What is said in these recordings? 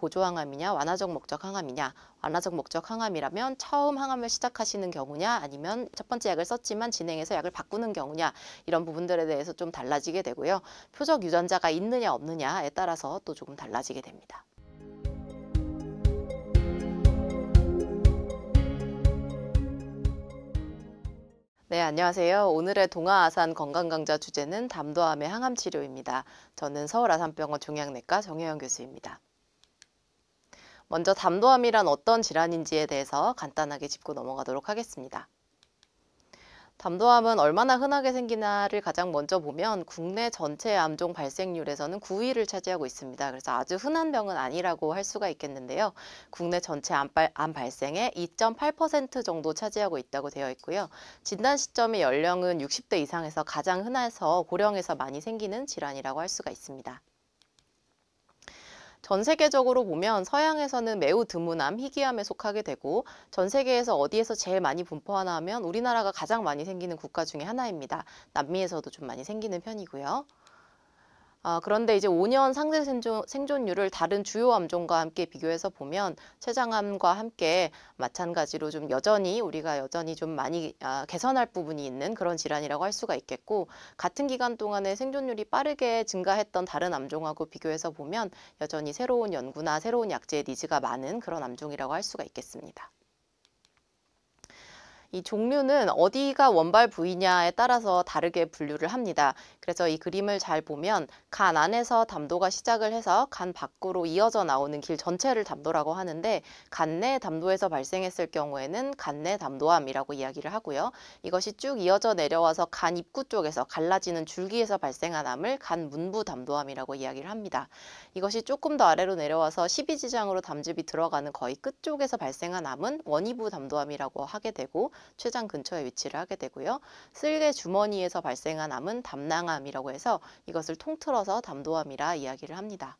보조 항암이냐, 완화적 목적 항암이냐. 완화적 목적 항암이라면 처음 항암을 시작하시는 경우냐, 아니면 첫 번째 약을 썼지만 진행해서 약을 바꾸는 경우냐, 이런 부분들에 대해서 좀 달라지게 되고요. 표적 유전자가 있느냐 없느냐에 따라서 또 조금 달라지게 됩니다. 네, 안녕하세요. 오늘의 동아아산 건강강좌 주제는 담도암의 항암치료입니다. 저는 서울아산병원 종양내과 정혜영 교수입니다. 먼저 담도암이란 어떤 질환인지에 대해서 간단하게 짚고 넘어가도록 하겠습니다. 담도암은 얼마나 흔하게 생기나를 가장 먼저 보면 국내 전체 암종 발생률에서는 9위를 차지하고 있습니다. 그래서 아주 흔한 병은 아니라고 할 수가 있겠는데요. 국내 전체 암 발생의 2.8% 정도 차지하고 있다고 되어 있고요. 진단 시점의 연령은 60대 이상에서 가장 흔해서 고령에서 많이 생기는 질환이라고 할 수가 있습니다. 전 세계적으로 보면 서양에서는 매우 드문 암, 희귀암에 속하게 되고 전 세계에서 어디에서 제일 많이 분포하나 하면 우리나라가 가장 많이 생기는 국가 중에 하나입니다. 남미에서도 좀 많이 생기는 편이고요. 그런데 이제 5년 상대 생존율을 다른 주요 암종과 함께 비교해서 보면 췌장암과 함께 마찬가지로 좀 우리가 여전히 좀 많이 개선할 부분이 있는 그런 질환이라고 할 수가 있겠고, 같은 기간 동안에 생존율이 빠르게 증가했던 다른 암종하고 비교해서 보면 여전히 새로운 연구나 새로운 약제의 니즈가 많은 그런 암종이라고 할 수가 있겠습니다. 이 종류는 어디가 원발 부위냐에 따라서 다르게 분류를 합니다. 그래서 이 그림을 잘 보면 간 안에서 담도가 시작을 해서 간 밖으로 이어져 나오는 길 전체를 담도라고 하는데, 간 내 담도에서 발생했을 경우에는 간 내 담도암이라고 이야기를 하고요. 이것이 쭉 이어져 내려와서 간 입구 쪽에서 갈라지는 줄기에서 발생한 암을 간 문부 담도암이라고 이야기를 합니다. 이것이 조금 더 아래로 내려와서 12지장으로 담즙이 들어가는 거의 끝쪽에서 발생한 암은 원이부 담도암이라고 하게 되고, 췌장 근처에 위치를 하게 되고요. 쓸개 주머니에서 발생한 암은 담낭암이라고 해서 이것을 통틀어서 담도암이라 이야기를 합니다.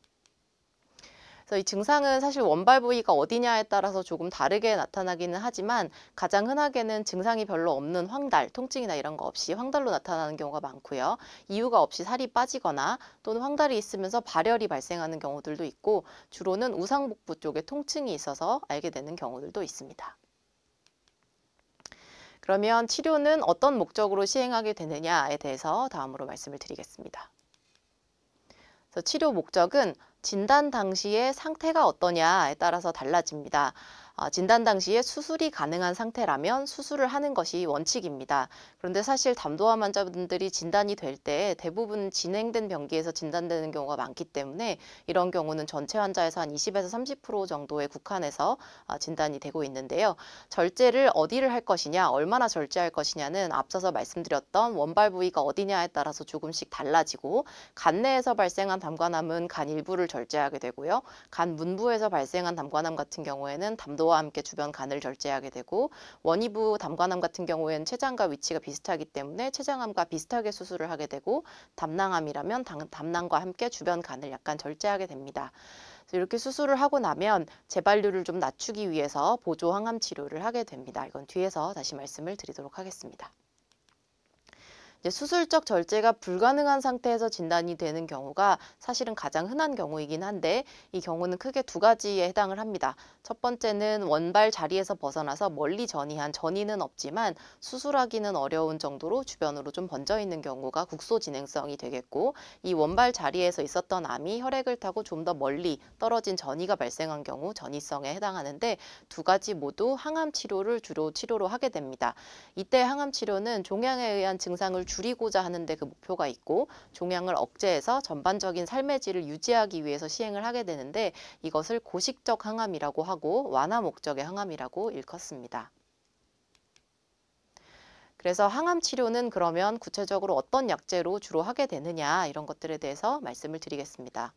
그래서 이 증상은 사실 원발 부위가 어디냐에 따라서 조금 다르게 나타나기는 하지만 가장 흔하게는 증상이 별로 없는 황달, 통증이나 이런 거 없이 황달로 나타나는 경우가 많고요. 이유가 없이 살이 빠지거나 또는 황달이 있으면서 발열이 발생하는 경우들도 있고, 주로는 우상복부 쪽에 통증이 있어서 알게 되는 경우들도 있습니다. 그러면 치료는 어떤 목적으로 시행하게 되느냐에 대해서 다음으로 말씀을 드리겠습니다. 그래서 치료 목적은 진단 당시의 상태가 어떠냐에 따라서 달라집니다. 진단 당시에 수술이 가능한 상태라면 수술을 하는 것이 원칙입니다. 그런데 사실 담도암 환자분들이 진단이 될 때 대부분 진행된 병기에서 진단되는 경우가 많기 때문에 이런 경우는 전체 환자에서 한 20에서 30% 정도에 국한해서 진단이 되고 있는데요. 절제를 어디를 할 것이냐, 얼마나 절제할 것이냐는 앞서서 말씀드렸던 원발 부위가 어디냐에 따라서 조금씩 달라지고, 간 내에서 발생한 담관암은 간 일부를 절제하게 되고요. 간 문부에서 발생한 담관암 같은 경우에는 담도와 함께 주변 간을 절제하게 되고, 원이부 담관암 같은 경우에는 췌장과 위치가 비슷하기 때문에 췌장암과 비슷하게 수술을 하게 되고, 담낭암이라면 담낭과 함께 주변 간을 약간 절제하게 됩니다. 이렇게 수술을 하고 나면 재발률을 좀 낮추기 위해서 보조 항암 치료를 하게 됩니다. 이건 뒤에서 다시 말씀을 드리도록 하겠습니다. 수술적 절제가 불가능한 상태에서 진단이 되는 경우가 사실은 가장 흔한 경우이긴 한데, 이 경우는 크게 두 가지에 해당을 합니다. 첫 번째는 원발 자리에서 벗어나서 멀리 전이는 없지만 수술하기는 어려운 정도로 주변으로 좀 번져 있는 경우가 국소 진행성이 되겠고, 이 원발 자리에서 있었던 암이 혈액을 타고 좀 더 멀리 떨어진 전이가 발생한 경우 전이성에 해당하는데, 두 가지 모두 항암 치료를 주로 치료로 하게 됩니다. 이때 항암 치료는 종양에 의한 증상을 줄이고자 하는데 그 목표가 있고, 종양을 억제해서 전반적인 삶의 질을 유지하기 위해서 시행을 하게 되는데, 이것을 고식적 항암이라고 하고 완화 목적의 항암이라고 일컫습니다. 그래서 항암 치료는 그러면 구체적으로 어떤 약제로 주로 하게 되느냐, 이런 것들에 대해서 말씀을 드리겠습니다.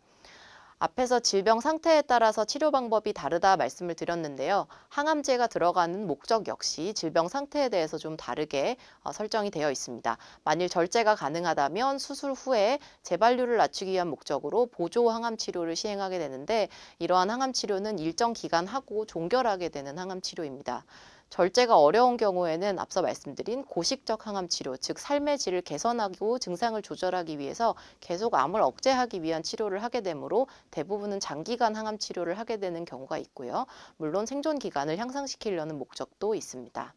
앞에서 질병 상태에 따라서 치료 방법이 다르다 말씀을 드렸는데요. 항암제가 들어가는 목적 역시 질병 상태에 대해서 좀 다르게 설정이 되어 있습니다. 만일 절제가 가능하다면 수술 후에 재발률을 낮추기 위한 목적으로 보조 항암 치료를 시행하게 되는데, 이러한 항암 치료는 일정 기간 하고 종결하게 되는 항암 치료입니다. 절제가 어려운 경우에는 앞서 말씀드린 고식적 항암 치료, 즉 삶의 질을 개선하고 증상을 조절하기 위해서 계속 암을 억제하기 위한 치료를 하게 되므로 대부분은 장기간 항암 치료를 하게 되는 경우가 있고요. 물론 생존 기간을 향상시키려는 목적도 있습니다.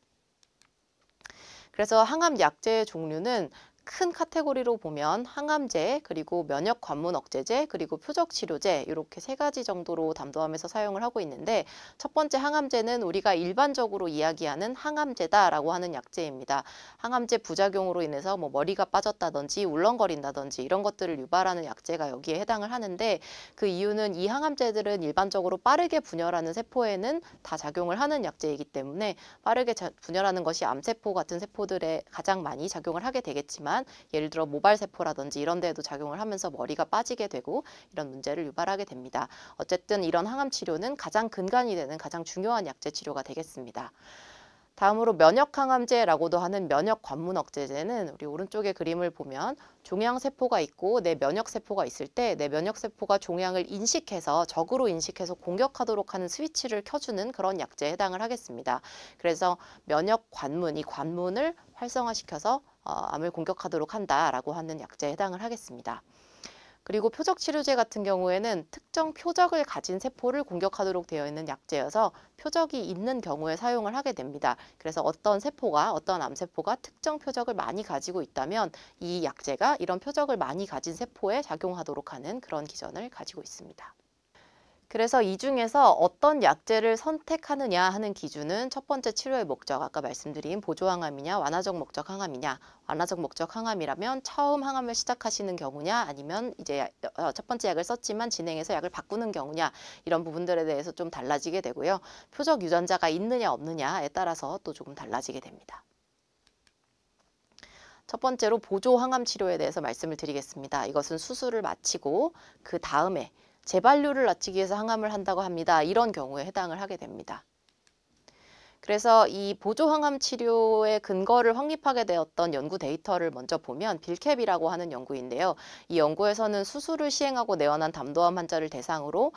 그래서 항암 약제의 종류는 큰 카테고리로 보면 항암제, 그리고 면역 관문 억제제, 그리고 표적 치료제 이렇게 세 가지 정도로 담도하면서 사용을 하고 있는데 첫 번째 항암제는 우리가 일반적으로 이야기하는 항암제다라고 하는 약제입니다. 항암제 부작용으로 인해서 뭐 머리가 빠졌다든지 울렁거린다든지 이런 것들을 유발하는 약제가 여기에 해당을 하는데 그 이유는 이 항암제들은 일반적으로 빠르게 분열하는 세포에는 다 작용을 하는 약제이기 때문에 빠르게 분열하는 것이 암세포 같은 세포들에 가장 많이 작용을 하게 되겠지만 예를 들어 모발세포라든지 이런 데에도 작용을 하면서 머리가 빠지게 되고 이런 문제를 유발하게 됩니다. 어쨌든 이런 항암 치료는 가장 근간이 되는 가장 중요한 약제 치료가 되겠습니다. 다음으로 면역항암제라고도 하는 면역관문 억제제는 우리 오른쪽의 그림을 보면 종양세포가 있고 내 면역세포가 있을 때 내 면역세포가 종양을 인식해서 적으로 인식해서 공격하도록 하는 스위치를 켜주는 그런 약제에 해당을 하겠습니다. 그래서 면역관문, 이 관문을 활성화시켜서 암을 공격하도록 한다라고 하는 약제에 해당을 하겠습니다. 그리고 표적 치료제 같은 경우에는 특정 표적을 가진 세포를 공격하도록 되어 있는 약제여서 표적이 있는 경우에 사용을 하게 됩니다. 그래서 어떤 암세포가 특정 표적을 많이 가지고 있다면 이 약제가 이런 표적을 많이 가진 세포에 작용하도록 하는 그런 기전을 가지고 있습니다. 그래서 이 중에서 어떤 약제를 선택하느냐 하는 기준은 첫 번째 치료의 목적, 아까 말씀드린 보조항암이냐 완화적 목적 항암이냐, 완화적 목적 항암이라면 처음 항암을 시작하시는 경우냐 아니면 이제 첫 번째 약을 썼지만 진행해서 약을 바꾸는 경우냐 이런 부분들에 대해서 좀 달라지게 되고요. 표적 유전자가 있느냐 없느냐에 따라서 또 조금 달라지게 됩니다. 첫 번째로 보조 항암 치료에 대해서 말씀을 드리겠습니다. 이것은 수술을 마치고 그 다음에 재발률을 낮추기 위해서 항암을 한다고 합니다. 이런 경우에 해당을 하게 됩니다. 그래서 이 보조항암 치료의 근거를 확립하게 되었던 연구 데이터를 먼저 보면 빌캡이라고 하는 연구인데요. 이 연구에서는 수술을 시행하고 내원한 담도암 환자를 대상으로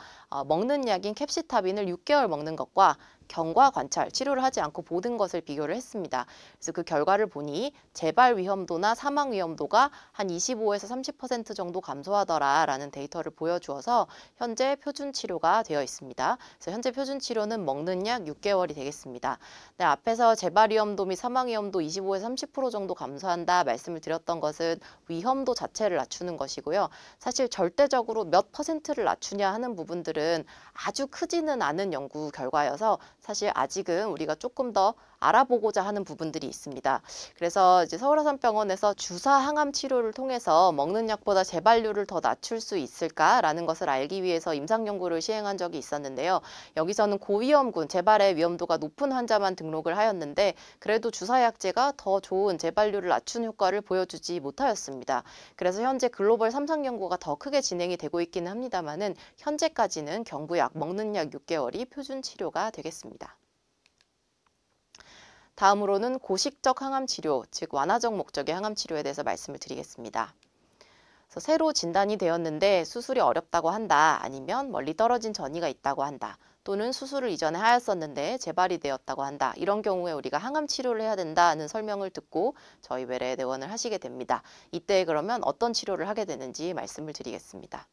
먹는 약인 캡시타빈을 6개월 먹는 것과 경과 관찰, 치료를 하지 않고 보는 것을 비교를 했습니다. 그래서 그 결과를 보니 재발 위험도나 사망 위험도가 한 25에서 30% 정도 감소하더라라는 데이터를 보여주어서 현재 표준 치료가 되어 있습니다. 그래서 현재 표준 치료는 먹는 약 6개월이 되겠습니다. 네, 앞에서 재발 위험도 및 사망 위험도 25에서 30% 정도 감소한다 말씀을 드렸던 것은 위험도 자체를 낮추는 것이고요. 사실 절대적으로 몇 퍼센트를 낮추냐 하는 부분들은 아주 크지는 않은 연구 결과여서 사실 아직은 우리가 조금 더 알아보고자 하는 부분들이 있습니다. 그래서 이제 서울아산병원에서 주사 항암 치료를 통해서 먹는 약보다 재발률을 더 낮출 수 있을까라는 것을 알기 위해서 임상 연구를 시행한 적이 있었는데요. 여기서는 고위험군, 재발의 위험도가 높은 환자만 등록을 하였는데 그래도 주사약제가 더 좋은 재발률을 낮춘 효과를 보여주지 못하였습니다. 그래서 현재 글로벌 3상 연구가 더 크게 진행이 되고 있기는 합니다만은 현재까지는 경구약, 먹는 약 6개월이 표준 치료가 되겠습니다. 다음으로는 고식적 항암 치료, 즉 완화적 목적의 항암 치료에 대해서 말씀을 드리겠습니다. 그래서 새로 진단이 되었는데 수술이 어렵다고 한다, 아니면 멀리 떨어진 전이가 있다고 한다, 또는 수술을 이전에 하였었는데 재발이 되었다고 한다. 이런 경우에 우리가 항암 치료를 해야 된다는 설명을 듣고 저희 외래에 내원을 하시게 됩니다. 이때 그러면 어떤 치료를 하게 되는지 말씀을 드리겠습니다.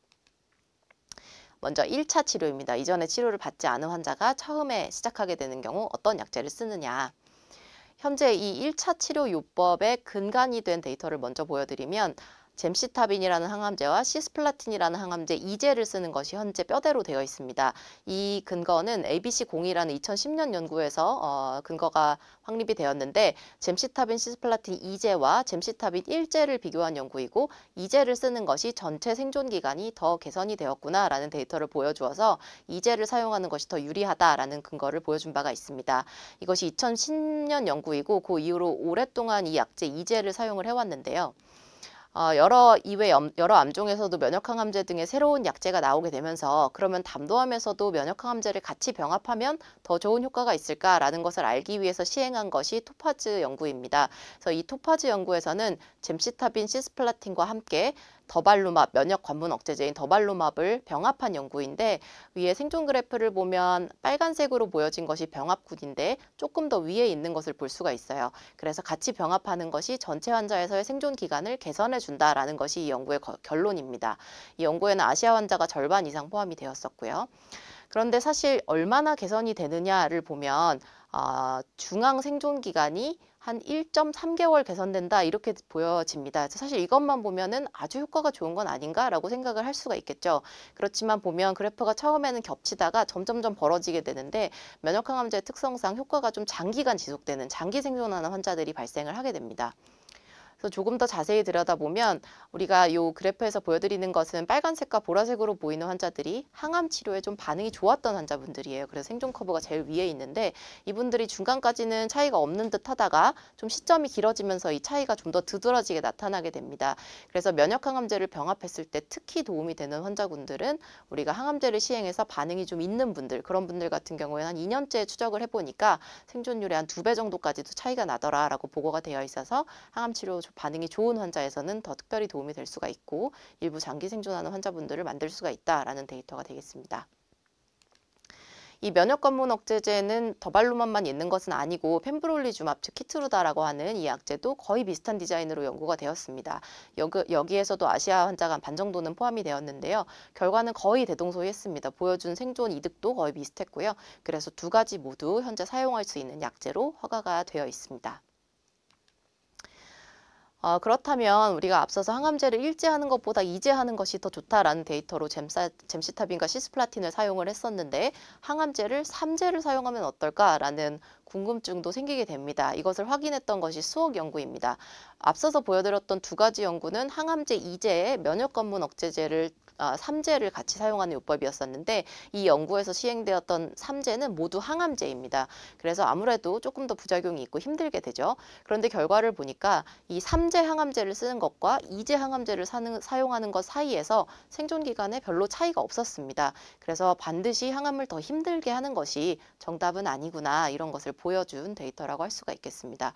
먼저 1차 치료입니다. 이전에 치료를 받지 않은 환자가 처음에 시작하게 되는 경우 어떤 약제를 쓰느냐. 현재 이 1차 치료 요법의 근간이 된 데이터를 먼저 보여드리면 젬시타빈이라는 항암제와 시스플라틴이라는 항암제 2제를 쓰는 것이 현재 뼈대로 되어 있습니다. 이 근거는 ABC02라는 2010년 연구에서 근거가 확립이 되었는데 젬시타빈, 시스플라틴 2제와 젬시타빈 1제를 비교한 연구이고 2제를 쓰는 것이 전체 생존 기간이 더 개선이 되었구나라는 데이터를 보여주어서 2제를 사용하는 것이 더 유리하다라는 근거를 보여준 바가 있습니다. 이것이 2010년 연구이고 그 이후로 오랫동안 이 약제 2제를 사용을 해왔는데요. 여러 암종에서도 면역항암제 등의 새로운 약제가 나오게 되면서 그러면 담도암에서도 면역항암제를 같이 병합하면 더 좋은 효과가 있을까라는 것을 알기 위해서 시행한 것이 토파즈 연구입니다. 그래서 이 토파즈 연구에서는 젬시타빈, 시스플라틴과 함께 더발루맙, 면역 관문 억제제인 더발루맙을 병합한 연구인데 위에 생존 그래프를 보면 빨간색으로 보여진 것이 병합군인데 조금 더 위에 있는 것을 볼 수가 있어요. 그래서 같이 병합하는 것이 전체 환자에서의 생존 기간을 개선해 준다라는 것이 이 연구의 결론입니다. 이 연구에는 아시아 환자가 절반 이상 포함이 되었었고요. 그런데 사실 얼마나 개선이 되느냐를 보면 중앙 생존 기간이 한 1.3개월 개선된다 이렇게 보여집니다. 사실 이것만 보면은 아주 효과가 좋은 건 아닌가라고 생각을 할 수가 있겠죠. 그렇지만 보면 그래프가 처음에는 겹치다가 점점점 벌어지게 되는데 면역항암제의 특성상 효과가 좀 장기간 지속되는 장기 생존하는 환자들이 발생을 하게 됩니다. 그래서 조금 더 자세히 들여다보면 우리가 이 그래프에서 보여드리는 것은 빨간색과 보라색으로 보이는 환자들이 항암 치료에 좀 반응이 좋았던 환자분들이에요. 그래서 생존 커브가 제일 위에 있는데 이분들이 중간까지는 차이가 없는 듯 하다가 좀 시점이 길어지면서 이 차이가 좀 더 두드러지게 나타나게 됩니다. 그래서 면역항암제를 병합했을 때 특히 도움이 되는 환자군들은 우리가 항암제를 시행해서 반응이 좀 있는 분들, 그런 분들 같은 경우에는 한 2년째 추적을 해보니까 생존율의 한 2배 정도까지도 차이가 나더라라고 보고가 되어 있어서 항암 치료 반응이 좋은 환자에서는 더 특별히 도움이 될 수가 있고 일부 장기 생존하는 환자분들을 만들 수가 있다라는 데이터가 되겠습니다. 이 면역 관문 억제제는 더발루맙만 있는 것은 아니고 펜브롤리주맙, 즉 키트루다라고 하는 이 약제도 거의 비슷한 디자인으로 연구가 되었습니다. 여기에서도 아시아 환자가 반 정도는 포함이 되었는데요. 결과는 거의 대동소이했습니다. 보여준 생존 이득도 거의 비슷했고요. 그래서 두 가지 모두 현재 사용할 수 있는 약제로 허가가 되어 있습니다. 그렇다면 우리가 앞서서 항암제를 일제하는 것보다 이제하는 것이 더 좋다라는 데이터로 잼시타빈과 시스플라틴을 사용을 했었는데 항암제를 3제를 사용하면 어떨까라는 궁금증도 생기게 됩니다. 이것을 확인했던 것이 수억 연구입니다. 앞서서 보여드렸던 두 가지 연구는 항암제 2제에 면역 관문 억제제를 3제를 같이 사용하는 요법이었었는데 이 연구에서 시행되었던 3제는 모두 항암제입니다. 그래서 아무래도 조금 더 부작용이 있고 힘들게 되죠. 그런데 결과를 보니까 이 3제 항암제를 쓰는 것과 2제 항암제를 사용하는 것 사이에서 생존 기간에 별로 차이가 없었습니다. 그래서 반드시 항암을 더 힘들게 하는 것이 정답은 아니구나 이런 것을 보여준 데이터라고 할 수가 있겠습니다.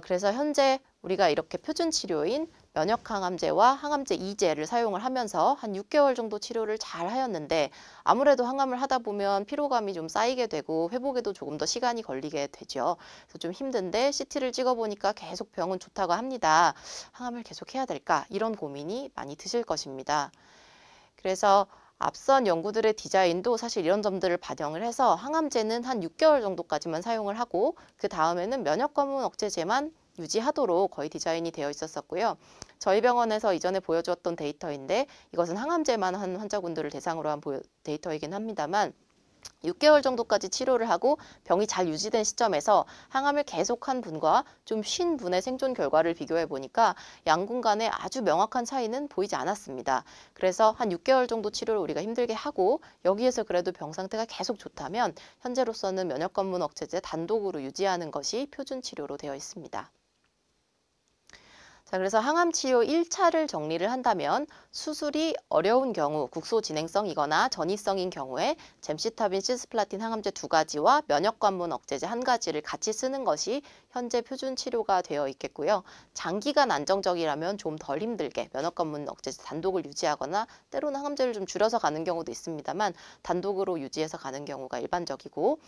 그래서 현재 우리가 이렇게 표준 치료인 면역항암제와 항암제 2제를 사용을 하면서 한 6개월 정도 치료를 잘 하였는데 아무래도 항암을 하다 보면 피로감이 좀 쌓이게 되고 회복에도 조금 더 시간이 걸리게 되죠. 그래서 좀 힘든데 CT를 찍어보니까 계속 병은 좋다고 합니다. 항암을 계속 해야 될까? 이런 고민이 많이 드실 것입니다. 그래서 앞선 연구들의 디자인도 사실 이런 점들을 반영을 해서 항암제는 한 6개월 정도까지만 사용을 하고 그 다음에는 면역관문 억제제만 유지하도록 거의 디자인이 되어 있었고요. 저희 병원에서 이전에 보여주었던 데이터인데 이것은 항암제만 한 환자분들을 대상으로 한 데이터이긴 합니다만 6개월 정도까지 치료를 하고 병이 잘 유지된 시점에서 항암을 계속한 분과 좀 쉰 분의 생존 결과를 비교해 보니까 양군 간에 아주 명확한 차이는 보이지 않았습니다. 그래서 한 6개월 정도 치료를 우리가 힘들게 하고 여기에서 그래도 병 상태가 계속 좋다면 현재로서는 면역관문 억제제 단독으로 유지하는 것이 표준 치료로 되어 있습니다. 자, 그래서 항암치료 1차를 정리를 한다면 수술이 어려운 경우, 국소 진행성이거나 전이성인 경우에 잼시타빈, 시스플라틴 항암제 2가지와 면역관문 억제제 1가지를 같이 쓰는 것이 현재 표준 치료가 되어 있겠고요. 장기간 안정적이라면 좀 덜 힘들게 면역관문 억제제 단독을 유지하거나 때로는 항암제를 좀 줄여서 가는 경우도 있습니다만 단독으로 유지해서 가는 경우가 일반적이고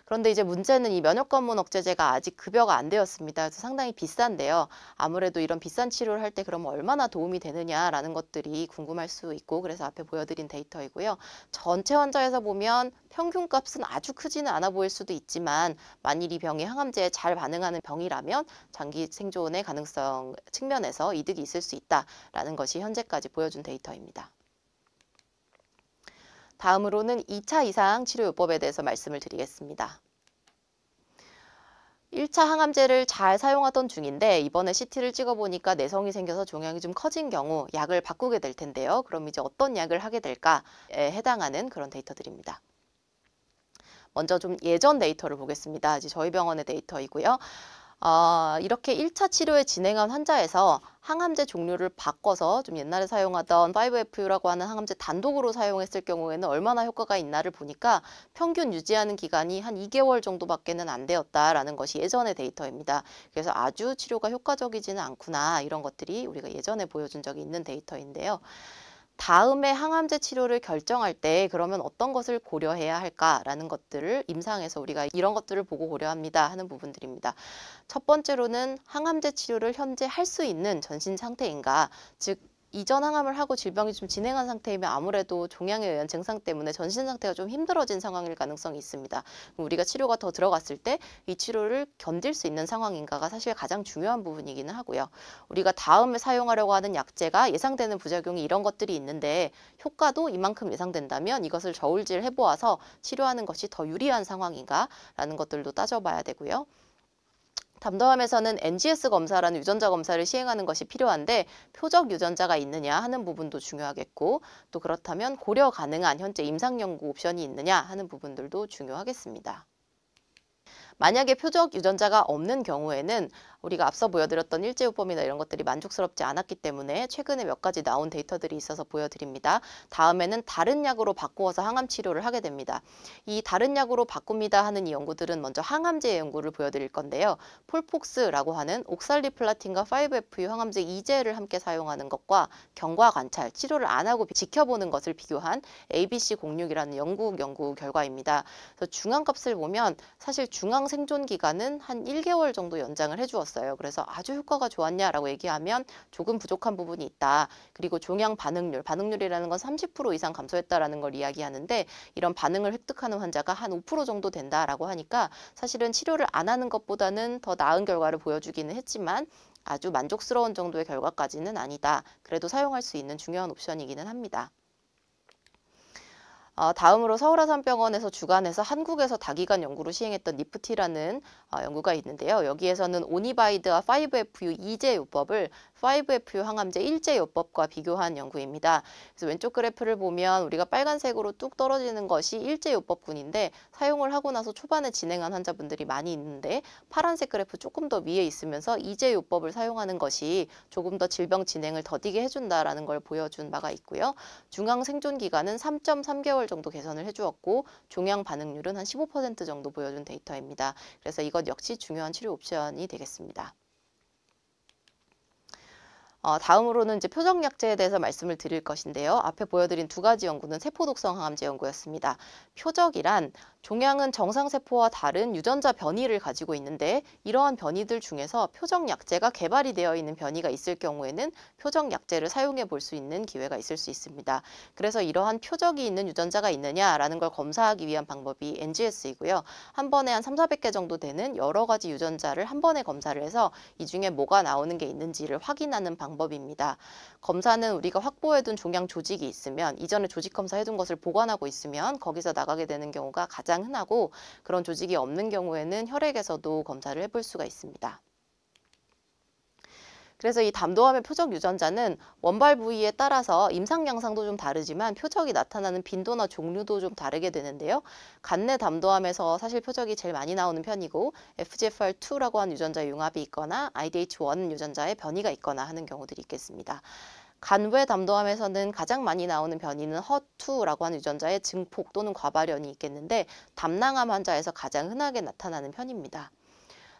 그런데 이제 문제는 이 면역관문 억제제가 아직 급여가 안 되었습니다. 그래서 상당히 비싼데요. 아무래도 이런 비싼 치료를 할 때 그러면 얼마나 도움이 되느냐라는 것들이 궁금할 수 있고 그래서 앞에 보여드린 데이터이고요. 전체 환자에서 보면 평균값은 아주 크지는 않아 보일 수도 있지만 만일 이 병이 항암제에 잘 반응하는 병이라면 장기 생존의 가능성 측면에서 이득이 있을 수 있다라는 것이 현재까지 보여준 데이터입니다. 다음으로는 2차 이상 치료요법에 대해서 말씀을 드리겠습니다. 1차 항암제를 잘 사용하던 중인데 이번에 CT를 찍어보니까 내성이 생겨서 종양이 좀 커진 경우 약을 바꾸게 될 텐데요. 그럼 이제 어떤 약을 하게 될까에 해당하는 그런 데이터들입니다. 먼저 좀 예전 데이터를 보겠습니다. 이제 저희 병원의 데이터이고요. 이렇게 1차 치료에 진행한 환자에서 항암제 종류를 바꿔서 좀 옛날에 사용하던 5FU라고 하는 항암제 단독으로 사용했을 경우에는 얼마나 효과가 있나를 보니까 평균 유지하는 기간이 한 2개월 정도밖에는 안 되었다라는 것이 예전의 데이터입니다. 그래서 아주 치료가 효과적이지는 않구나, 이런 것들이 우리가 예전에 보여준 적이 있는 데이터인데요. 다음에 항암제 치료를 결정할 때 그러면 어떤 것을 고려해야 할까라는 것들을 임상에서 우리가 이런 것들을 보고 고려합니다 하는 부분들입니다. 첫 번째로는 항암제 치료를 현재 할 수 있는 전신 상태인가, 즉 이전 항암을 하고 질병이 좀 진행한 상태이면 아무래도 종양에 의한 증상 때문에 전신 상태가 좀 힘들어진 상황일 가능성이 있습니다. 우리가 치료가 더 들어갔을 때 이 치료를 견딜 수 있는 상황인가가 사실 가장 중요한 부분이기는 하고요. 우리가 다음에 사용하려고 하는 약제가 예상되는 부작용이 이런 것들이 있는데 효과도 이만큼 예상된다면 이것을 저울질 해보아서 치료하는 것이 더 유리한 상황인가라는 것들도 따져봐야 되고요. 담도암에서는 NGS 검사라는 유전자 검사를 시행하는 것이 필요한데 표적 유전자가 있느냐 하는 부분도 중요하겠고, 또 그렇다면 고려 가능한 현재 임상 연구 옵션이 있느냐 하는 부분들도 중요하겠습니다. 만약에 표적 유전자가 없는 경우에는 우리가 앞서 보여드렸던 일제요법이나 이런 것들이 만족스럽지 않았기 때문에 최근에 몇 가지 나온 데이터들이 있어서 보여드립니다. 다음에는 다른 약으로 바꾸어서 항암 치료를 하게 됩니다. 이 다른 약으로 바꿉니다 하는 이 연구들은 먼저 항암제 연구를 보여드릴 건데요. 폴폭스라고 하는 옥살리플라틴과 5FU 항암제 2제를 함께 사용하는 것과 경과 관찰, 치료를 안 하고 지켜보는 것을 비교한 ABC06이라는 영국 연구 결과입니다. 그래서 중앙값을 보면 사실 중앙 생존 기간은 한 1개월 정도 연장을 해주었어요. 그래서 아주 효과가 좋았냐라고 얘기하면 조금 부족한 부분이 있다. 그리고 종양 반응률이라는 건 30% 이상 감소했다라는 걸 이야기하는데 이런 반응을 획득하는 환자가 한 5% 정도 된다라고 하니까 사실은 치료를 안 하는 것보다는 더 나은 결과를 보여주기는 했지만 아주 만족스러운 정도의 결과까지는 아니다. 그래도 사용할 수 있는 중요한 옵션이기는 합니다. 다음으로 서울아산병원에서 주관해서 한국에서 다기간 연구로 시행했던 니프티라는 연구가 있는데요. 여기에서는 오니바이드와 5FU 2제 요법을 5FU 항암제 1제 요법과 비교한 연구입니다. 그래서 왼쪽 그래프를 보면 우리가 빨간색으로 뚝 떨어지는 것이 1제 요법군인데 사용을 하고 나서 초반에 진행한 환자분들이 많이 있는데, 파란색 그래프 조금 더 위에 있으면서 2제 요법을 사용하는 것이 조금 더 질병 진행을 더디게 해준다라는 걸 보여준 바가 있고요. 중앙 생존 기간은 3.3개월 정도 개선을 해주었고 종양 반응률은 한 15% 정도 보여준 데이터입니다. 그래서 이것 역시 중요한 치료 옵션이 되겠습니다. 다음으로는 이제 표적약제에 대해서 말씀을 드릴 것인데요. 앞에 보여드린 두 가지 연구는 세포독성 항암제 연구였습니다. 표적이란 종양은 정상세포와 다른 유전자 변이를 가지고 있는데 이러한 변이들 중에서 표적약제가 개발이 되어 있는 변이가 있을 경우에는 표적약제를 사용해 볼 수 있는 기회가 있을 수 있습니다. 그래서 이러한 표적이 있는 유전자가 있느냐라는 걸 검사하기 위한 방법이 NGS이고요. 한 번에 한 300~400개 정도 되는 여러 가지 유전자를 한 번에 검사를 해서 이 중에 뭐가 나오는 게 있는지를 확인하는 방법입니다. 검사는 우리가 확보해둔 종양 조직이 있으면, 이전에 조직 검사해둔 것을 보관하고 있으면 거기서 나가게 되는 경우가 가장 흔하고, 그런 조직이 없는 경우에는 혈액에서도 검사를 해볼 수가 있습니다. 그래서 이 담도암의 표적 유전자는 원발 부위에 따라서 임상 양상도 좀 다르지만 표적이 나타나는 빈도나 종류도 좀 다르게 되는데요. 간내 담도암에서 사실 표적이 제일 많이 나오는 편이고, FGFR2라고 하는 유전자의 융합이 있거나 IDH1 유전자의 변이가 있거나 하는 경우들이 있겠습니다. 간외 담도암에서는 가장 많이 나오는 변이는 HER2라고 하는 유전자의 증폭 또는 과발현이 있겠는데, 담낭암 환자에서 가장 흔하게 나타나는 편입니다.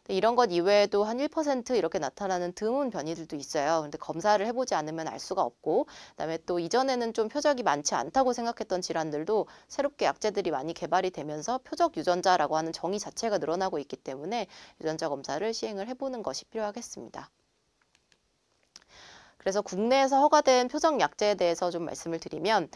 이런 것 이외에도 한 1% 이렇게 나타나는 드문 변이들도 있어요. 근데 검사를 해보지 않으면 알 수가 없고, 그다음에 또 이전에는 좀 표적이 많지 않다고 생각했던 질환들도 새롭게 약제들이 많이 개발이 되면서 표적 유전자라고 하는 정의 자체가 늘어나고 있기 때문에 유전자 검사를 시행을 해보는 것이 필요하겠습니다. 그래서 국내에서 허가된 표적 약제에 대해서 좀 말씀을 드리면,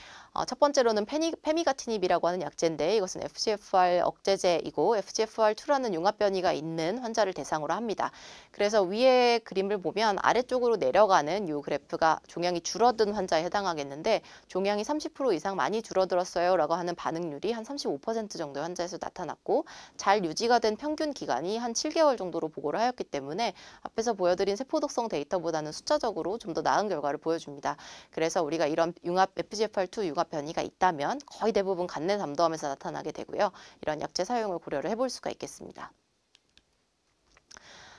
첫 번째로는 페미가티닙이라고 하는 약제인데 이것은 FGFR 억제제이고 FGFR2라는 융합 변이가 있는 환자를 대상으로 합니다. 그래서 위에 그림을 보면 아래쪽으로 내려가는 이 그래프가 종양이 줄어든 환자에 해당하겠는데, 종양이 30% 이상 많이 줄어들었어요 라고 하는 반응률이 한 35% 정도의 환자에서 나타났고, 잘 유지가 된 평균 기간이 한 7개월 정도로 보고를 하였기 때문에 앞에서 보여드린 세포독성 데이터보다는 숫자적으로 좀 더 나은 결과를 보여줍니다. 그래서 우리가 이런 FGFR2 융합 변이가 있다면 거의 대부분 간내 담도암에서 나타나게 되고요. 이런 약제 사용을 고려를 해볼 수가 있겠습니다.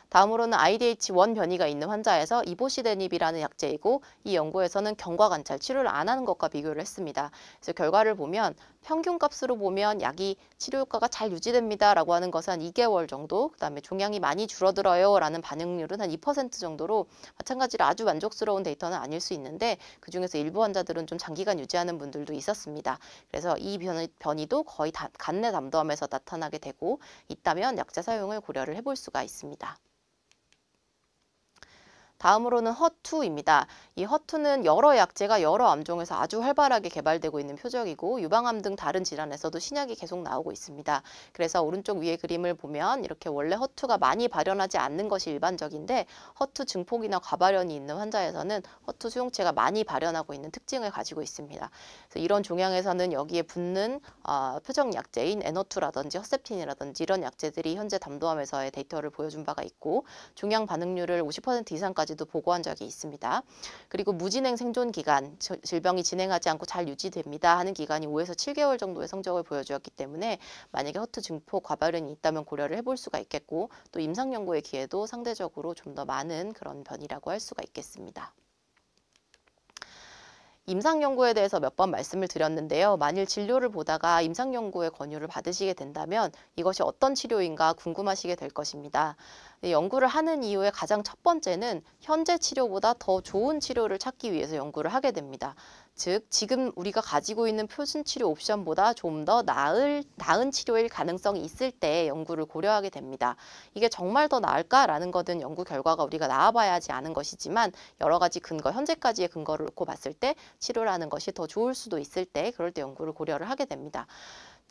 다음으로는 IDH1 변이가 있는 환자에서 이보시데닙이라는 약제이고 이 연구에서는 경과 관찰, 치료를 안 하는 것과 비교를 했습니다. 그래서 결과를 보면 평균 값으로 보면 약이 치료 효과가 잘 유지됩니다라고 하는 것은 한 2개월 정도, 그다음에 종양이 많이 줄어들어요라는 반응률은 한 2% 정도로 마찬가지로 아주 만족스러운 데이터는 아닐 수 있는데 그중에서 일부 환자들은 좀 장기간 유지하는 분들도 있었습니다. 그래서 이 변이도 거의 간내 담도암에서 나타나게 되고 있다면 약제 사용을 고려를 해볼 수가 있습니다. 다음으로는 허투입니다. 이 허투는 여러 약제가 여러 암종에서 아주 활발하게 개발되고 있는 표적이고 유방암 등 다른 질환에서도 신약이 계속 나오고 있습니다. 그래서 오른쪽 위에 그림을 보면 이렇게 원래 허투가 많이 발현하지 않는 것이 일반적인데 허투 증폭이나 과발현이 있는 환자에서는 허투 수용체가 많이 발현하고 있는 특징을 가지고 있습니다. 그래서 이런 종양에서는 여기에 붙는 표적 약제인 N02라든지 허셉틴이라든지 이런 약제들이 현재 담도암에서의 데이터를 보여준 바가 있고 종양 반응률을 50% 이상까지 도 보고한 적이 있습니다. 그리고 무진행 생존 기간, 질병이 진행하지 않고 잘 유지됩니다 하는 기간이 5에서 7개월 정도의 성적을 보여주었기 때문에 만약에 허투 증폭 과발현이 있다면 고려를 해볼 수가 있겠고 또 임상 연구의 기회도 상대적으로 좀 더 많은 그런 변이라고 할 수가 있겠습니다. 임상연구에 대해서 몇 번 말씀을 드렸는데요. 만일 진료를 보다가 임상연구의 권유를 받으시게 된다면 이것이 어떤 치료인가 궁금하시게 될 것입니다. 연구를 하는 이유의 가장 첫 번째는 현재 치료보다 더 좋은 치료를 찾기 위해서 연구를 하게 됩니다. 즉, 지금 우리가 가지고 있는 표준 치료 옵션보다 좀 더 나은 치료일 가능성이 있을 때 연구를 고려하게 됩니다. 이게 정말 더 나을까라는 것은 연구 결과가 우리가 나와봐야지 아는 것이지만 여러 가지 근거, 현재까지의 근거를 놓고 봤을 때 치료라는 것이 더 좋을 수도 있을 때 그럴 때 연구를 고려를 하게 됩니다.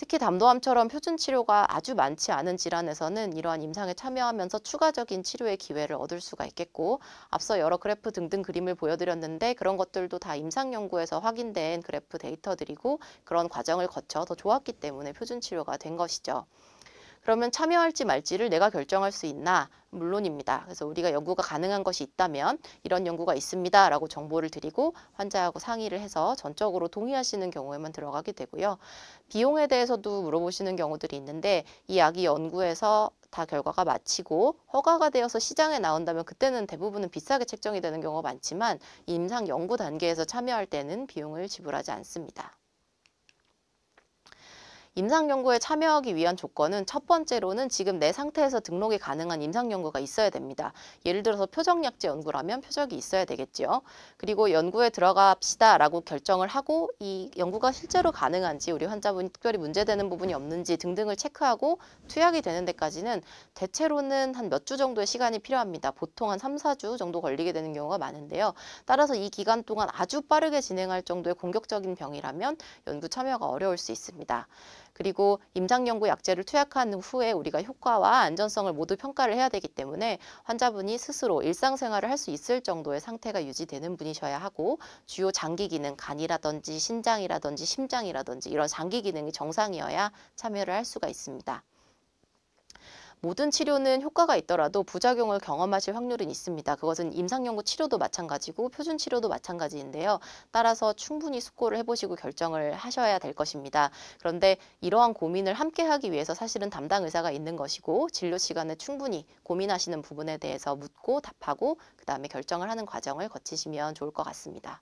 특히 담도암처럼 표준 치료가 아주 많지 않은 질환에서는 이러한 임상에 참여하면서 추가적인 치료의 기회를 얻을 수가 있겠고 앞서 여러 그래프 등등 그림을 보여드렸는데 그런 것들도 다 임상 연구에서 확인된 그래프 데이터들이고 그런 과정을 거쳐 더 좋았기 때문에 표준 치료가 된 것이죠. 그러면 참여할지 말지를 내가 결정할 수 있나? 물론입니다. 그래서 우리가 연구가 가능한 것이 있다면 이런 연구가 있습니다 라고 정보를 드리고 환자하고 상의를 해서 전적으로 동의하시는 경우에만 들어가게 되고요. 비용에 대해서도 물어보시는 경우들이 있는데 이 약이 연구에서 다 결과가 마치고 허가가 되어서 시장에 나온다면 그때는 대부분은 비싸게 책정이 되는 경우가 많지만 임상 연구 단계에서 참여할 때는 비용을 지불하지 않습니다. 임상연구에 참여하기 위한 조건은 첫 번째로는 지금 내 상태에서 등록이 가능한 임상연구가 있어야 됩니다. 예를 들어서 표적약제 연구라면 표적이 있어야 되겠죠. 그리고 연구에 들어갑시다라고 결정을 하고 이 연구가 실제로 가능한지 우리 환자분이 특별히 문제되는 부분이 없는지 등등을 체크하고 투약이 되는 데까지는 대체로는 한 몇 주 정도의 시간이 필요합니다. 보통 한 3, 4주 정도 걸리게 되는 경우가 많은데요. 따라서 이 기간 동안 아주 빠르게 진행할 정도의 공격적인 병이라면 연구 참여가 어려울 수 있습니다. 그리고 임상연구 약제를 투약한 후에 우리가 효과와 안전성을 모두 평가를 해야 되기 때문에 환자분이 스스로 일상생활을 할 수 있을 정도의 상태가 유지되는 분이셔야 하고 주요 장기 기능, 간이라든지 신장이라든지 심장이라든지 이런 장기 기능이 정상이어야 참여를 할 수가 있습니다. 모든 치료는 효과가 있더라도 부작용을 경험하실 확률은 있습니다. 그것은 임상연구 치료도 마찬가지고 표준 치료도 마찬가지인데요. 따라서 충분히 숙고를 해보시고 결정을 하셔야 될 것입니다. 그런데 이러한 고민을 함께 하기 위해서 사실은 담당 의사가 있는 것이고 진료 시간에 충분히 고민하시는 부분에 대해서 묻고 답하고 그 다음에 결정을 하는 과정을 거치시면 좋을 것 같습니다.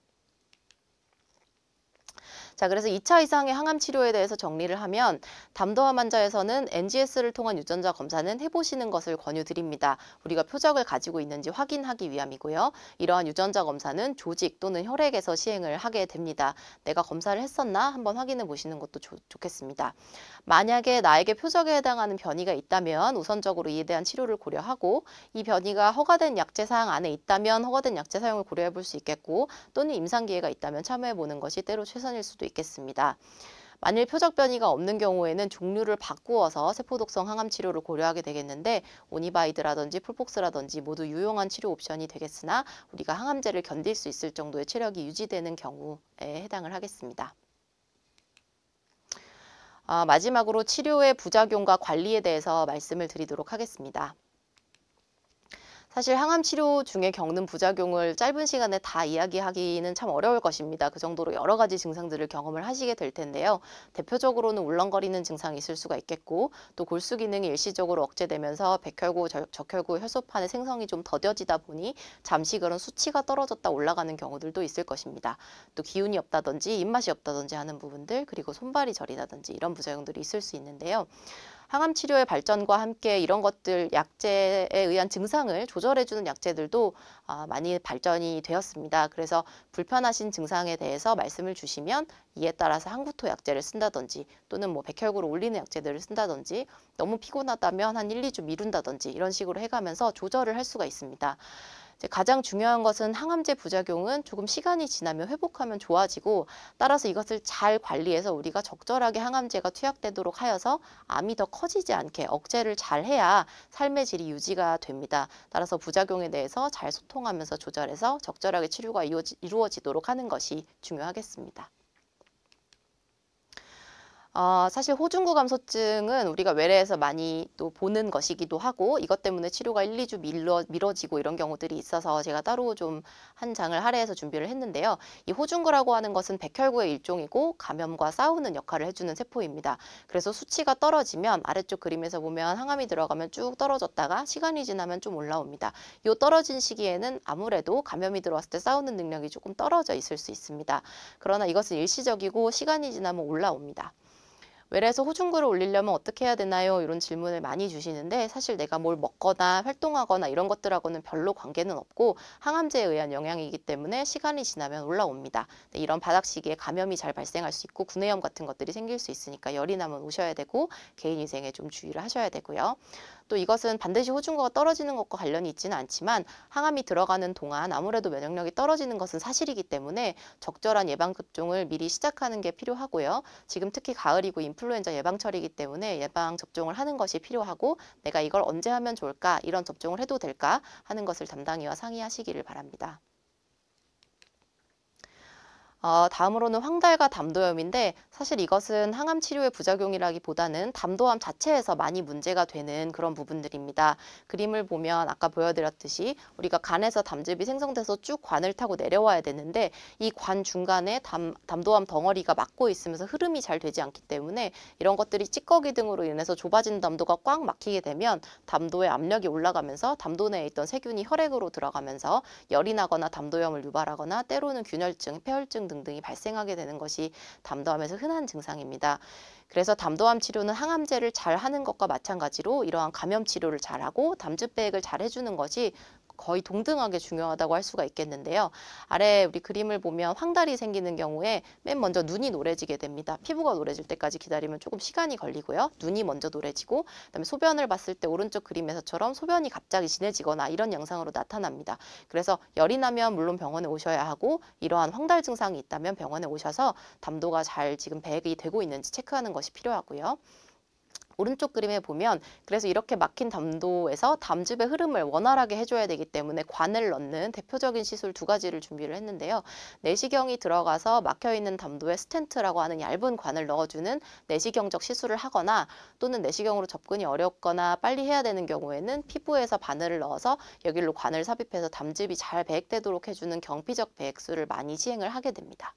자, 그래서 2차 이상의 항암 치료에 대해서 정리를 하면 담도암 환자에서는 NGS를 통한 유전자 검사는 해보시는 것을 권유드립니다. 우리가 표적을 가지고 있는지 확인하기 위함이고요. 이러한 유전자 검사는 조직 또는 혈액에서 시행을 하게 됩니다. 내가 검사를 했었나 한번 확인해 보시는 것도 좋겠습니다. 만약에 나에게 표적에 해당하는 변이가 있다면 우선적으로 이에 대한 치료를 고려하고 이 변이가 허가된 약제 사항 안에 있다면 허가된 약제 사용을 고려해 볼 수 있겠고 또는 임상 기회가 있다면 참여해 보는 것이 때로 최선일 수도 있겠습니다. 만일 표적 변이가 없는 경우에는 종류를 바꾸어서 세포독성 항암 치료를 고려하게 되겠는데 오니바이드라든지 풀폭스라든지 모두 유용한 치료 옵션이 되겠으나 우리가 항암제를 견딜 수 있을 정도의 체력이 유지되는 경우에 해당을 하겠습니다. 마지막으로 치료의 부작용과 관리에 대해서 말씀을 드리도록 하겠습니다. 사실 항암 치료 중에 겪는 부작용을 짧은 시간에 다 이야기하기는 참 어려울 것입니다. 그 정도로 여러 가지 증상들을 경험을 하시게 될 텐데요. 대표적으로는 울렁거리는 증상이 있을 수가 있겠고, 또 골수 기능이 일시적으로 억제되면서 백혈구, 적혈구, 혈소판의 생성이 좀 더뎌지다 보니 잠시 그런 수치가 떨어졌다 올라가는 경우들도 있을 것입니다. 또 기운이 없다든지 입맛이 없다든지 하는 부분들, 그리고 손발이 저리다든지 이런 부작용들이 있을 수 있는데요. 항암 치료의 발전과 함께 이런 것들 약제에 의한 증상을 조절해주는 약제들도 많이 발전이 되었습니다. 그래서 불편하신 증상에 대해서 말씀을 주시면 이에 따라서 항구토 약제를 쓴다든지 또는 뭐 백혈구를 올리는 약제들을 쓴다든지 너무 피곤하다면 한 1, 2주 미룬다든지 이런 식으로 해가면서 조절을 할 수가 있습니다. 이제 가장 중요한 것은 항암제 부작용은 조금 시간이 지나면 회복하면 좋아지고 따라서 이것을 잘 관리해서 우리가 적절하게 항암제가 투약되도록 하여서 암이 더 커지지 않게 억제를 잘 해야 삶의 질이 유지가 됩니다. 따라서 부작용에 대해서 잘 소통하면서 조절해서 적절하게 치료가 이루어지도록 하는 것이 중요하겠습니다. 사실 호중구 감소증은 우리가 외래에서 많이 또 보는 것이기도 하고 이것 때문에 치료가 1, 2주 미뤄지고 이런 경우들이 있어서 제가 따로 좀 한 장을 할애해서 준비를 했는데요. 이 호중구라고 하는 것은 백혈구의 일종이고 감염과 싸우는 역할을 해주는 세포입니다. 그래서 수치가 떨어지면 아래쪽 그림에서 보면 항암이 들어가면 쭉 떨어졌다가 시간이 지나면 좀 올라옵니다. 이 떨어진 시기에는 아무래도 감염이 들어왔을 때 싸우는 능력이 조금 떨어져 있을 수 있습니다. 그러나 이것은 일시적이고 시간이 지나면 올라옵니다. 외래에서 호중구를 올리려면 어떻게 해야 되나요? 이런 질문을 많이 주시는데 사실 내가 뭘 먹거나 활동하거나 이런 것들하고는 별로 관계는 없고 항암제에 의한 영향이기 때문에 시간이 지나면 올라옵니다. 이런 바닥 시기에 감염이 잘 발생할 수 있고 구내염 같은 것들이 생길 수 있으니까 열이 나면 오셔야 되고 개인위생에 좀 주의를 하셔야 되고요. 또 이것은 반드시 호중구가 떨어지는 것과 관련이 있지는 않지만 항암이 들어가는 동안 아무래도 면역력이 떨어지는 것은 사실이기 때문에 적절한 예방접종을 미리 시작하는 게 필요하고요. 지금 특히 가을이고 인플루엔자 예방철이기 때문에 예방접종을 하는 것이 필요하고 내가 이걸 언제 하면 좋을까, 이런 접종을 해도 될까 하는 것을 담당의와 상의하시기를 바랍니다. 다음으로는 황달과 담도염인데 사실 이것은 항암 치료의 부작용이라기보다는 담도암 자체에서 많이 문제가 되는 그런 부분들입니다. 그림을 보면 아까 보여드렸듯이 우리가 간에서 담즙이 생성돼서 쭉 관을 타고 내려와야 되는데 이 관 중간에 담도암 덩어리가 막고 있으면서 흐름이 잘 되지 않기 때문에 이런 것들이 찌꺼기 등으로 인해서 좁아진 담도가 꽉 막히게 되면 담도의 압력이 올라가면서 담도 내에 있던 세균이 혈액으로 들어가면서 열이 나거나 담도염을 유발하거나 때로는 균열증, 폐혈증 등등이 발생하게 되는 것이 담도암에서 흔한 증상입니다. 그래서 담도암 치료는 항암제를 잘 하는 것과 마찬가지로 이러한 감염 치료를 잘하고 담즙 배액을 잘 해주는 것이 거의 동등하게 중요하다고 할 수가 있겠는데요. 아래 우리 그림을 보면 황달이 생기는 경우에 맨 먼저 눈이 노래지게 됩니다. 피부가 노래질 때까지 기다리면 조금 시간이 걸리고요. 눈이 먼저 노래지고 그다음에 소변을 봤을 때 오른쪽 그림에서처럼 소변이 갑자기 진해지거나 이런 양상으로 나타납니다. 그래서 열이 나면 물론 병원에 오셔야 하고 이러한 황달 증상이 있다면 병원에 오셔서 담도가 잘 지금 배액이 되고 있는지 체크하는 것이 필요하고요. 오른쪽 그림에 보면 그래서 이렇게 막힌 담도에서 담즙의 흐름을 원활하게 해줘야 되기 때문에 관을 넣는 대표적인 시술 두 가지를 준비를 했는데요. 내시경이 들어가서 막혀있는 담도에 스텐트라고 하는 얇은 관을 넣어주는 내시경적 시술을 하거나 또는 내시경으로 접근이 어렵거나 빨리 해야 되는 경우에는 피부에서 바늘을 넣어서 여기로 관을 삽입해서 담즙이 잘 배액되도록 해주는 경피적 배액술을 많이 시행을 하게 됩니다.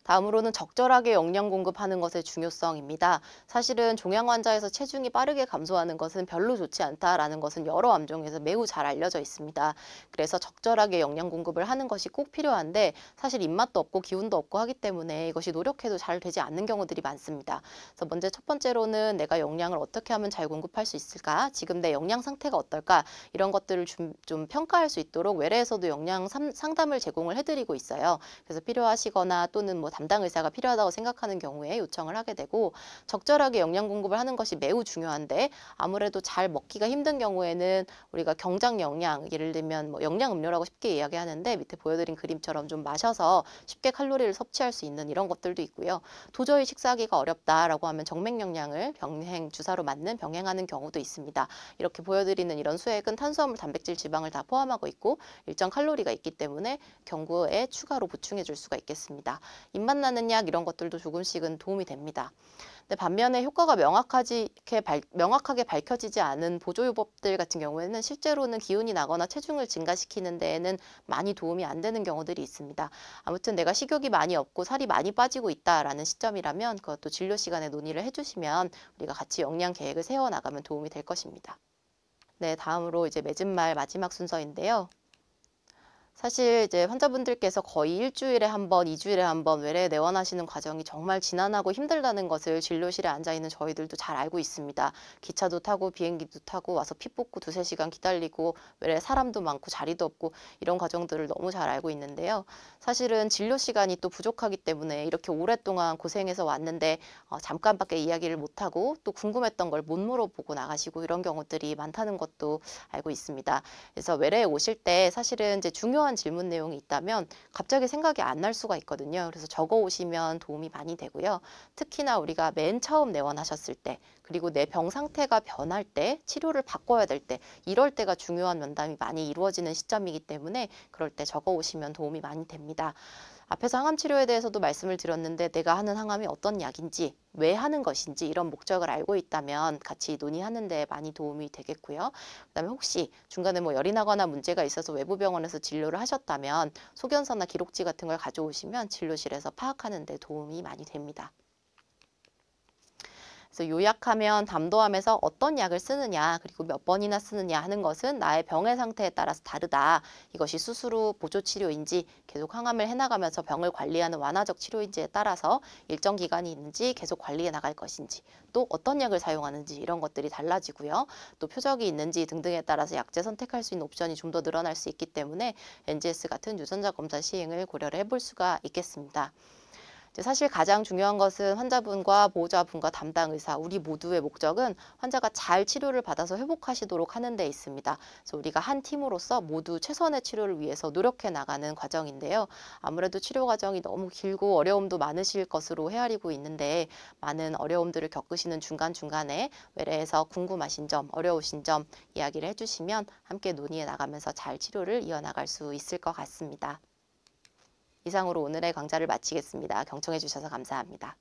다음으로는 적절하게 영양 공급하는 것의 중요성입니다. 사실은 종양 환자에서 체중이 빠르게 감소하는 것은 별로 좋지 않다라는 것은 여러 암종에서 매우 잘 알려져 있습니다. 그래서 적절하게 영양 공급을 하는 것이 꼭 필요한데 사실 입맛도 없고 기운도 없고 하기 때문에 이것이 노력해도 잘 되지 않는 경우들이 많습니다. 그래서 먼저 첫 번째로는 내가 영양을 어떻게 하면 잘 공급할 수 있을까? 지금 내 영양 상태가 어떨까? 이런 것들을 좀 평가할 수 있도록 외래에서도 영양 상담을 제공을 해드리고 있어요. 그래서 필요하시거나 또는 뭐 담당 의사가 필요하다고 생각하는 경우에 요청을 하게 되고 적절하게 영양 공급을 하는 것이 매우 중요한데 아무래도 잘 먹기가 힘든 경우에는 우리가 경장 영양, 예를 들면 뭐 영양 음료라고 쉽게 이야기하는데 밑에 보여드린 그림처럼 좀 마셔서 쉽게 칼로리를 섭취할 수 있는 이런 것들도 있고요. 도저히 식사하기가 어렵다라고 하면 정맥 영양을 병행 주사로 맞는 병행하는 경우도 있습니다. 이렇게 보여드리는 이런 수액은 탄수화물, 단백질, 지방을 다 포함하고 있고 일정 칼로리가 있기 때문에 경구에 추가로 보충해 줄 수가 있겠습니다. 입맛 나는 약 이런 것들도 조금씩은 도움이 됩니다. 근데 반면에 효과가 명확하게 밝혀지지 않은 보조요법들 같은 경우에는 실제로는 기운이 나거나 체중을 증가시키는 데에는 많이 도움이 안 되는 경우들이 있습니다. 아무튼 내가 식욕이 많이 없고 살이 많이 빠지고 있다라는 시점이라면 그것도 진료 시간에 논의를 해주시면 우리가 같이 영양 계획을 세워나가면 도움이 될 것입니다. 네, 다음으로 이제 맺은 말 마지막 순서인데요. 사실 이제 환자분들께서 거의 일주일에 한 번, 2주일에 한 번 외래에 내원하시는 과정이 정말 지난하고 힘들다는 것을 진료실에 앉아있는 저희들도 잘 알고 있습니다. 기차도 타고 비행기도 타고 와서 피 뽑고 2~3시간 기다리고 외래 사람도 많고 자리도 없고 이런 과정들을 너무 잘 알고 있는데요. 사실은 진료 시간이 또 부족하기 때문에 이렇게 오랫동안 고생해서 왔는데 잠깐밖에 이야기를 못하고 또 궁금했던 걸 못 물어보고 나가시고 이런 경우들이 많다는 것도 알고 있습니다. 그래서 외래에 오실 때 사실은 이제 중요한 질문 내용이 있다면 갑자기 생각이 안 날 수가 있거든요. 그래서 적어 오시면 도움이 많이 되고요. 특히나 우리가 맨 처음 내원하셨을 때 그리고 내 병 상태가 변할 때 치료를 바꿔야 될 때 이럴 때가 중요한 면담이 많이 이루어지는 시점이기 때문에 그럴 때 적어 오시면 도움이 많이 됩니다. 앞에서 항암 치료에 대해서도 말씀을 드렸는데 내가 하는 항암이 어떤 약인지, 왜 하는 것인지 이런 목적을 알고 있다면 같이 논의하는 데 많이 도움이 되겠고요. 그다음에 혹시 중간에 뭐 열이 나거나 문제가 있어서 외부 병원에서 진료를 하셨다면 소견서나 기록지 같은 걸 가져오시면 진료실에서 파악하는 데 도움이 많이 됩니다. 그래서 요약하면 담도함에서 어떤 약을 쓰느냐 그리고 몇 번이나 쓰느냐 하는 것은 나의 병의 상태에 따라서 다르다. 이것이 수술 후 보조 치료인지 계속 항암을 해나가면서 병을 관리하는 완화적 치료인지에 따라서 일정 기간이 있는지 계속 관리해 나갈 것인지 또 어떤 약을 사용하는지 이런 것들이 달라지고요. 또 표적이 있는지 등등에 따라서 약제 선택할 수 있는 옵션이 좀 더 늘어날 수 있기 때문에 NGS 같은 유전자 검사 시행을 고려를 해볼 수가 있겠습니다. 사실 가장 중요한 것은 환자분과 보호자분과 담당 의사, 우리 모두의 목적은 환자가 잘 치료를 받아서 회복하시도록 하는 데 있습니다. 그래서 우리가 한 팀으로서 모두 최선의 치료를 위해서 노력해 나가는 과정인데요. 아무래도 치료 과정이 너무 길고 어려움도 많으실 것으로 헤아리고 있는데 많은 어려움들을 겪으시는 중간중간에 외래에서 궁금하신 점, 어려우신 점 이야기를 해주시면 함께 논의해 나가면서 잘 치료를 이어나갈 수 있을 것 같습니다. 이상으로 오늘의 강좌를 마치겠습니다. 경청해 주셔서 감사합니다.